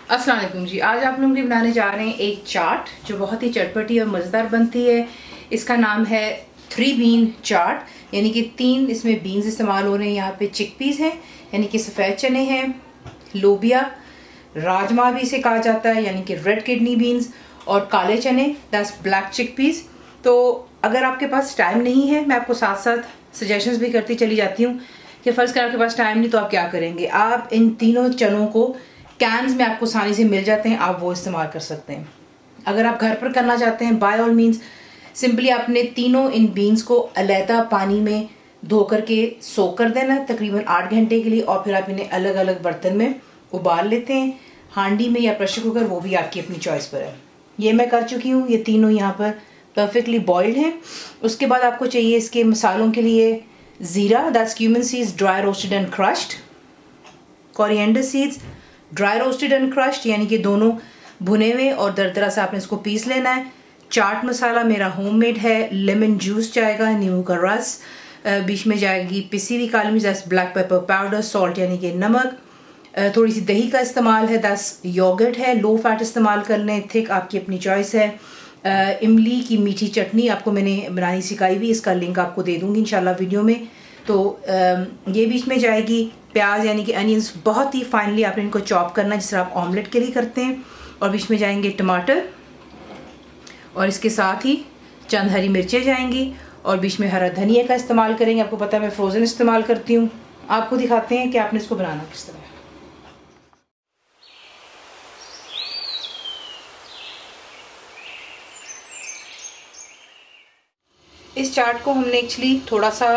अस्सलाम वालेकुम जी। आज आप लोगों के बनाने जा रहे हैं एक चाट जो बहुत ही चटपटी और मज़ेदार बनती है। इसका नाम है 3 बीन चाट, यानी कि 3 इसमें बीन्स इस्तेमाल हो रहे हैं। यहाँ पे चिकपीस हैं यानी कि सफ़ेद चने हैं, लोबिया, राजमा भी इसे कहा जाता है यानी कि रेड किडनी बीन्स, और काले चने दैट्स ब्लैक चिकपीस। तो अगर आपके पास टाइम नहीं है, मैं आपको साथ साथ सजेशंस भी करती चली जाती हूँ कि फ़र्ज़ कर आपके पास टाइम नहीं तो आप क्या करेंगे। आप इन तीनों चनों को कैन्स में आपको आसानी से मिल जाते हैं, आप वो इस्तेमाल कर सकते हैं। अगर आप घर पर करना चाहते हैं, बाय ऑल मीन्स सिंपली आपने तीनों इन बीन्स को अलहदा पानी में धो करके सोक कर देना है तकरीबन 8 घंटे के लिए, और फिर आप इन्हें अलग अलग बर्तन में उबाल लेते हैं, हांडी में या प्रेशर कुकर, वो भी आपकी अपनी चॉइस पर है। ये मैं कर चुकी हूँ, ये तीनों यहाँ पर परफेक्टली बॉइल्ड हैं। उसके बाद आपको चाहिए इसके मसालों के लिए ज़ीरा that's cumin seeds dry roasted and crushed, coriander seeds dry roasted and crushed यानी कि दोनों भुने हुए और दरदरा से आपने इसको पीस लेना है। चाट मसाला मेरा होममेड है, लेमन जूस जाएगा, नींबू का रस, बीच में जाएगी पिसी हुई काली मिर्च that's black pepper powder, salt यानी कि नमक, थोड़ी सी दही का इस्तेमाल है दैट्स योगर्ट है, लो फैट इस्तेमाल कर लें, थिक आपकी अपनी चॉइस है। इमली की मीठी चटनी आपको मैंने बनानी सिखाई हुई, इसका लिंक आपको दे दूँगी इंशाल्लाह वीडियो में। तो ये बीच में जाएगी प्याज यानी कि अनियंस, बहुत ही फाइनली आपने इनको चॉप करना है जिस तरह आप ऑमलेट के लिए करते हैं, और बीच में जाएंगे टमाटर, और इसके साथ ही चंद हरी मिर्चें जाएंगी, और बीच में हरा धनिया का इस्तेमाल करेंगे। आपको पता है मैं फ्रोज़न इस्तेमाल करती हूँ। आपको दिखाते हैं कि आपने इसको बनाना किस तरह। इस चाट को हमने एक्चुअली थोड़ा सा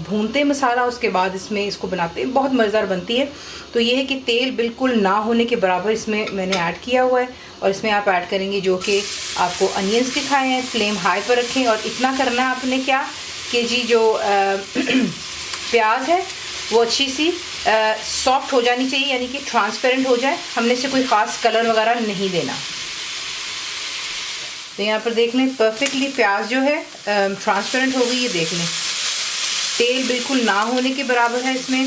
भूनते मसाला, उसके बाद इसमें इसको बनाते हैं, बहुत मज़ेदार बनती है। तो ये है कि तेल बिल्कुल ना होने के बराबर इसमें मैंने ऐड किया हुआ है, और इसमें आप ऐड करेंगे जो कि आपको अनियंस दिखाए हैं। फ्लेम हाई पर रखें, और इतना करना है आपने क्या कि जी जो प्याज है वो अच्छी सी सॉफ्ट हो जानी चाहिए, यानी कि ट्रांसपेरेंट हो जाए। हमने इसे कोई ख़ास कलर वगैरह नहीं देना। तो यहाँ पर देख लें परफेक्टली प्याज जो है ट्रांसपेरेंट हो गई, ये देख लें। तेल बिल्कुल ना होने के बराबर है इसमें।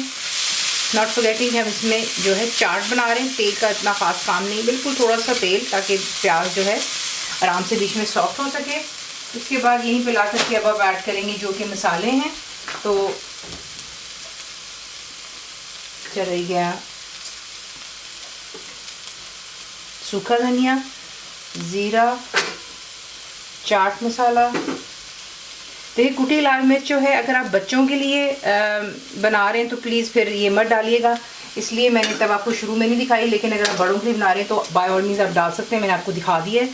नॉट फॉरगेटिंग हम इसमें जो है चाट बना रहे हैं, तेल का इतना ख़ास काम नहीं, बिल्कुल थोड़ा सा तेल, ताकि प्याज जो है आराम से बीच में सॉफ्ट हो सके। उसके बाद यहीं पे ला करके अब आप ऐड करेंगे जो कि मसाले हैं। तो चल गया सूखा धनिया, ज़ीरा, चाट मसाला। तो ये कुटी लाल मिर्च जो है, अगर आप बच्चों के लिए बना रहे हैं तो प्लीज़ फिर ये मत डालिएगा, इसलिए मैंने तब आपको शुरू में नहीं दिखाई। लेकिन अगर आप बड़ों के लिए बना रहे हैं तो बाय ऑल मीन्स आप डाल सकते हैं, मैंने आपको दिखा दिया है।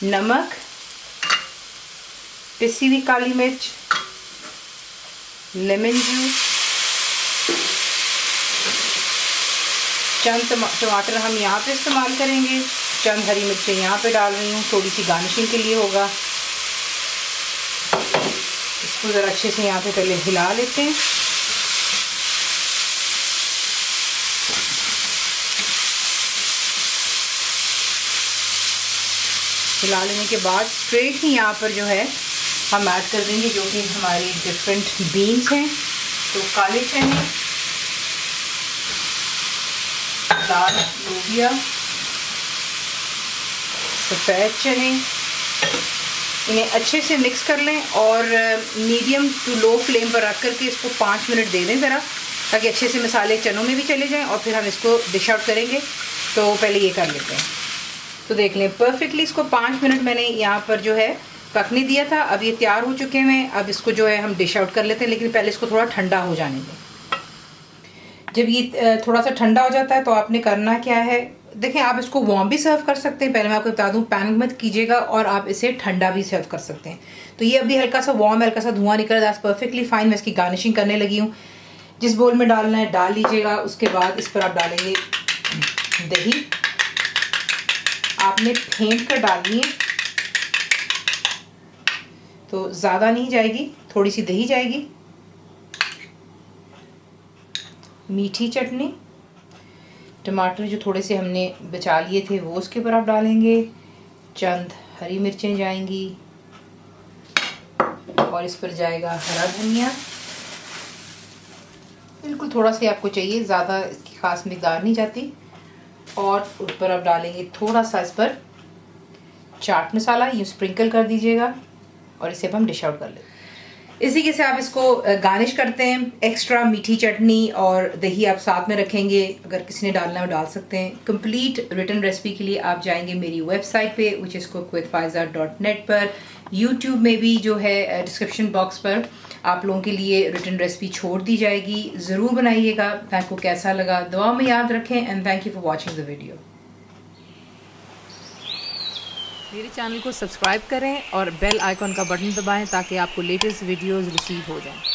नमक, पिसी हुई काली मिर्च, लेमन जूस, चंद टमाटर हम यहाँ पे इस्तेमाल करेंगे, चंद हरी मिर्चें यहाँ पे डाल रही हूँ, थोड़ी सी गार्निशिंग के लिए होगा। इसको ज़रा अच्छे से यहाँ पे पहले हिला लेते हैं। हिला लेने के बाद स्ट्रेट ही यहाँ पर जो है हम ऐड कर देंगे जो कि हमारी डिफरेंट बीन्स हैं। तो काले चने, लाल लोबिया, सफ़ेद चने, इन्हें अच्छे से मिक्स कर लें, और मीडियम टू लो फ्लेम पर रख करके इसको 5 मिनट दे दें ज़रा, ताकि अच्छे से मसाले चनों में भी चले जाएं, और फिर हम इसको डिश आउट करेंगे। तो पहले ये कर लेते हैं। तो देख लें परफेक्टली इसको 5 मिनट मैंने यहाँ पर जो है पकने दिया था। अब ये तैयार हो चुके हैं। अब इसको जो है हम डिश आउट कर लेते हैं, लेकिन पहले इसको थोड़ा ठंडा हो जाने दें। जब ये थोड़ा सा ठंडा हो जाता है तो आपने करना क्या है, देखें आप इसको वार्म भी सर्व कर सकते हैं। पहले मैं आपको बता दूं, पैनिक मत कीजिएगा, और आप इसे ठंडा भी सर्व कर सकते हैं। तो ये अभी हल्का सा वार्म, हल्का सा धुआं निकल रहा है, परफेक्टली फाइन। मैं इसकी गार्निशिंग करने लगी हूँ। जिस बोल में डालना है डाल लीजिएगा। उसके बाद इस पर आप डालेंगे दही, आपने फेंट कर डालनी है, तो ज़्यादा नहीं जाएगी, थोड़ी सी दही जाएगी। मीठी चटनी, टमाटर जो थोड़े से हमने बचा लिए थे वो उसके ऊपर आप डालेंगे, चंद हरी मिर्चें जाएंगी, और इस पर जाएगा हरा धनिया, बिल्कुल थोड़ा सा आपको चाहिए, ज़्यादा इसकी ख़ास मिकदार नहीं जाती। और ऊपर आप डालेंगे थोड़ा सा इस पर चाट मसाला, ये स्प्रिंकल कर दीजिएगा और इसे अब हम डिश आउट कर लेते हैं। इसी के से आप इसको गार्निश करते हैं। एक्स्ट्रा मीठी चटनी और दही आप साथ में रखेंगे, अगर किसी ने डालना है डाल सकते हैं। कंप्लीट रिटर्न रेसिपी के लिए आप जाएंगे मेरी वेबसाइट पे विच इज़ cookWithFaiza.net पर। यूट्यूब में भी जो है डिस्क्रिप्शन बॉक्स पर आप लोगों के लिए रिटर्न रेसिपी छोड़ दी जाएगी, ज़रूर बनाइएगा। आपको कैसा लगा दुआ में याद रखें and thank you for watching the video. मेरे चैनल को सब्सक्राइब करें और बेल आइकॉन का बटन दबाएं ताकि आपको लेटेस्ट वीडियोस रिसीव हो जाएं।